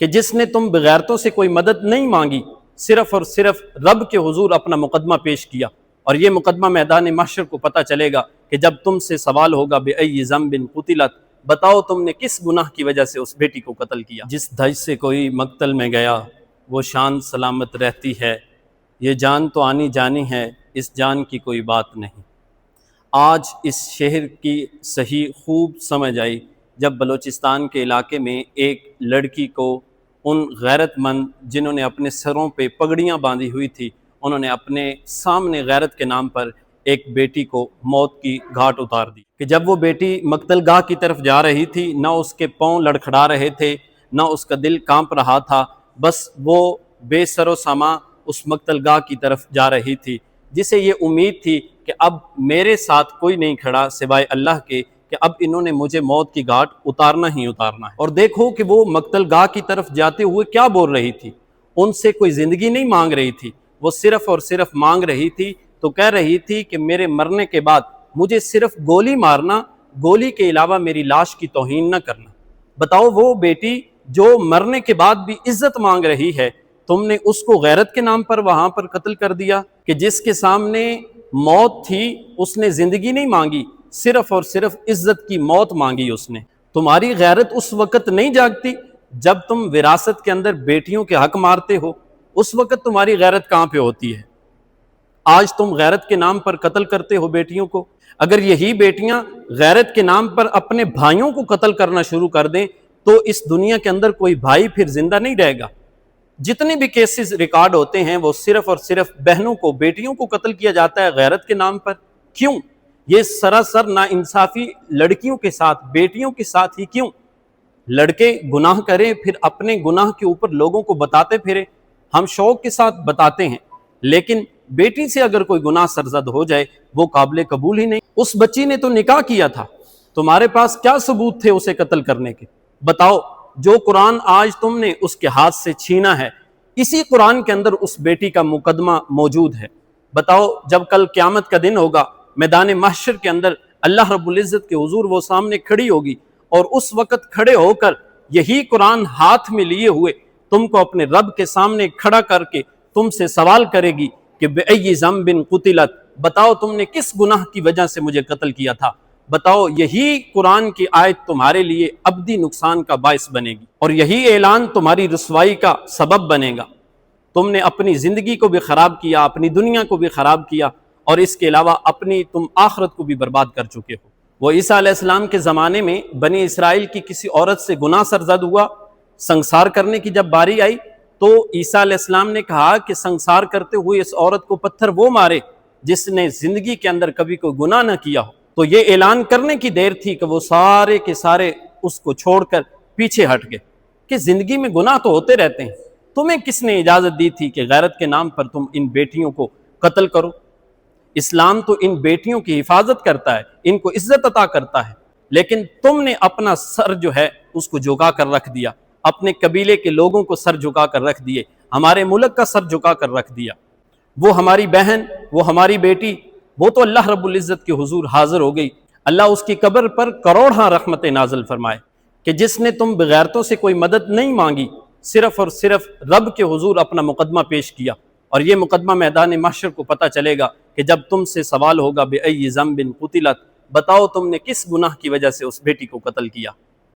کہ جس نے تم بغیرتوں سے کوئی مدد نہیں مانگی، صرف اور صرف رب کے حضور اپنا مقدمہ پیش کیا، اور یہ مقدمہ میدان محشر کو پتہ چلے گا کہ جب تم سے سوال ہوگا بِأَيِّ ذَنبٍ قُتِلَتْ، بتاؤ تم نے کس گناہ کی وجہ سے اس بیٹی کو قتل کیا۔ جس دھج سے کوئی مقتل میں گیا وہ شان سلامت رہتی ہے، یہ جان تو آنی جانی ہے، اس جان کی کوئی بات نہیں۔ آج اس شہر کی صحیح خوب سمجھ آئی جب بلوچستان کے علاقے میں ایک لڑکی کو ان غیرت مند جنہوں نے اپنے سروں پہ پگڑیاں باندھی ہوئی تھی، انہوں نے اپنے سامنے غیرت کے نام پر ایک بیٹی کو موت کی گھاٹ اتار دی کہ جب وہ بیٹی مقتل گاہ کی طرف جا رہی تھی، نہ اس کے پاؤں لڑکھڑا رہے تھے، نہ اس کا دل کانپ رہا تھا، بس وہ بے سر و سامان اس مقتل گاہ کی طرف جا رہی تھی، جسے یہ امید تھی کہ اب میرے ساتھ کوئی نہیں کھڑا سوائے اللہ کے، کہ اب انہوں نے مجھے موت کی گھاٹ اتارنا ہی اتارنا ہے۔ اور دیکھو کہ وہ مقتل گاہ کی طرف جاتے ہوئے کیا بول رہی تھی، ان سے کوئی زندگی نہیں مانگ رہی تھی، وہ صرف اور صرف مانگ رہی تھی تو کہہ رہی تھی کہ میرے مرنے کے بعد مجھے صرف گولی مارنا، گولی کے علاوہ میری لاش کی توہین نہ کرنا۔ بتاؤ وہ بیٹی جو مرنے کے بعد بھی عزت مانگ رہی ہے، تم نے اس کو غیرت کے نام پر وہاں پر قتل کر دیا کہ جس کے سامنے موت تھی اس نے زندگی نہیں مانگی، صرف اور صرف عزت کی موت مانگی اس نے۔ تمہاری غیرت اس وقت نہیں جاگتی جب تم وراثت کے اندر بیٹیوں کے حق مارتے ہو، اس وقت تمہاری غیرت کہاں پہ ہوتی ہے؟ آج تم غیرت کے نام پر قتل کرتے ہو بیٹیوں کو۔ اگر یہی بیٹیاں غیرت کے نام پر اپنے بھائیوں کو قتل کرنا شروع کر دیں تو اس دنیا کے اندر کوئی بھائی پھر زندہ نہیں رہے گا۔ جتنے بھی کیسز ریکارڈ ہوتے ہیں وہ صرف اور صرف بہنوں کو، بیٹیوں کو قتل کیا جاتا ہے غیرت کے نام پر۔ کیوں؟ یہ سراسر ناانصافی لڑکیوں کے ساتھ، بیٹیوں کے ساتھ ہی کیوں؟ لڑکے گناہ کریں پھر اپنے گناہ کے اوپر لوگوں کو بتاتے پھریں، ہم شوق کے ساتھ بتاتے ہیں، لیکن بیٹی سے اگر کوئی گناہ سرزد ہو جائے وہ قابل قبول ہی نہیں۔ اس بچی نے تو نکاح کیا تھا، تمہارے پاس کیا ثبوت تھے اسے قتل کرنے کے؟ بتاؤ، جو قرآن آج تم نے اس کے ہاتھ سے چھینا ہے، اسی قرآن کے اندر اس بیٹی کا مقدمہ موجود ہے۔ بتاؤ جب کل قیامت کا دن ہوگا، میدان محشر کے اندر اللہ رب العزت کے حضور وہ سامنے کھڑی ہوگی، اور اس وقت کھڑے ہو کر یہی قرآن ہاتھ میں لیے ہوئے تم کو اپنے رب کے سامنے کھڑا کر کے تم سے سوال کرے گی کہ بِأَيِّ ذَنبٍ قُتِلَتْ، بتاؤ تم نے کس گناہ کی وجہ سے مجھے قتل کیا تھا۔ بتاؤ یہی قرآن کی آیت تمہارے لیے ابدی نقصان کا باعث بنے گی، اور یہی اعلان تمہاری رسوائی کا سبب بنے گا۔ تم نے اپنی زندگی کو بھی خراب کیا، اپنی دنیا کو بھی خراب کیا، اور اس کے علاوہ اپنی تم آخرت کو بھی برباد کر چکے ہو۔ وہ عیسیٰ علیہ السلام کے زمانے میں بنی اسرائیل کی کسی عورت سے گناہ سرزد ہوا، سنسار کرنے کی جب باری آئی تو عیسیٰ علیہ السلام نے کہا کہ سنسار کرتے ہوئے اس عورت کو پتھر وہ مارے جس نے زندگی کے اندر کبھی کوئی گناہ نہ کیا ہو۔ تو یہ اعلان کرنے کی دیر تھی کہ وہ سارے کے سارے اس کو چھوڑ کر پیچھے ہٹ گئے کہ زندگی میں گناہ تو ہوتے رہتے ہیں، تمہیں کس نے اجازت دی تھی کہ غیرت کے نام پر تم ان بیٹیوں کو قتل کرو؟ اسلام تو ان بیٹیوں کی حفاظت کرتا ہے، ان کو عزت عطا کرتا ہے، لیکن تم نے اپنا سر جو ہے اس کو جھکا کر رکھ دیا، اپنے قبیلے کے لوگوں کو سر جھکا کر رکھ دیے، ہمارے ملک کا سر جھکا کر رکھ دیا۔ وہ ہماری بہن، وہ ہماری بیٹی، وہ تو اللہ رب العزت کے حضور حاضر ہو گئی، اللہ اس کی قبر پر کروڑہاں رحمتیں نازل فرمائے کہ جس نے تم بغیرتوں سے کوئی مدد نہیں مانگی، صرف اور صرف رب کے حضور اپنا مقدمہ پیش کیا، اور یہ مقدمہ میدان محشر کو پتہ چلے گا کہ جب تم سے سوال ہوگا بِأَيِّ ذَنبٍ قُتِلَتْ، بتاؤ تم نے کس گناہ کی وجہ سے اس بیٹی کو قتل کیا۔